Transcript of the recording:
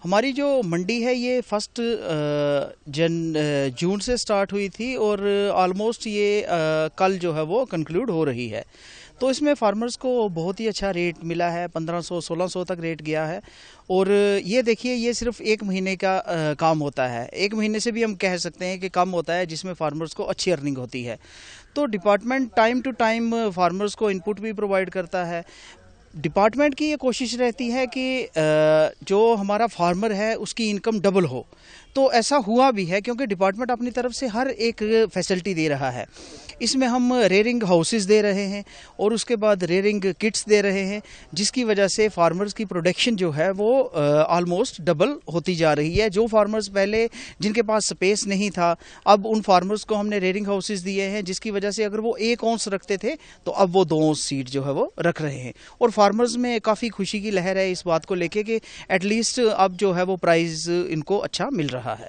हमारी जो मंडी है ये फर्स्ट जून से स्टार्ट हुई थी और ऑलमोस्ट ये कल जो है वो कंक्लूड हो रही है। तो इसमें फार्मर्स को बहुत ही अच्छा रेट मिला है, 1500-1600 तक रेट गया है। और ये देखिए, ये सिर्फ एक महीने का काम होता है, एक महीने से भी हम कह सकते हैं कि कम होता है, जिसमें फार्मर्स को अच्छी अर्निंग होती है। तो department time to time farmers को इनपुट भी प्रोवाइड करता है। डिपार्टमेंट की ये कोशिश रहती है कि जो हमारा फार्मर है उसकी इनकम डबल हो। तो ऐसा हुआ भी है, क्योंकि डिपार्टमेंट अपनी तरफ से हर एक फैसिलिटी दे रहा है। इसमें हम रेयरिंग हाउसेस दे रहे हैं और उसके बाद रेयरिंग किट्स दे रहे हैं, जिसकी वजह से फार्मर्स की प्रोडक्शन जो है वो ऑलमोस्ट डबल होती जा रही है। जो फार्मर्स पहले जिनके पास स्पेस नहीं था, अब उन फार्मर्स को हमने रेयरिंग हाउसेस दिए हैं, जिसकी वजह से अगर वो 1 औंस रखते थे तो अब वो 2 औंस सीड जो है वो रख रहे हैं। और फार्मर्स में काफ़ी खुशी की लहर है इस बात को लेके कि एटलीस्ट अब जो है वो प्राइस इनको अच्छा मिल रहा है।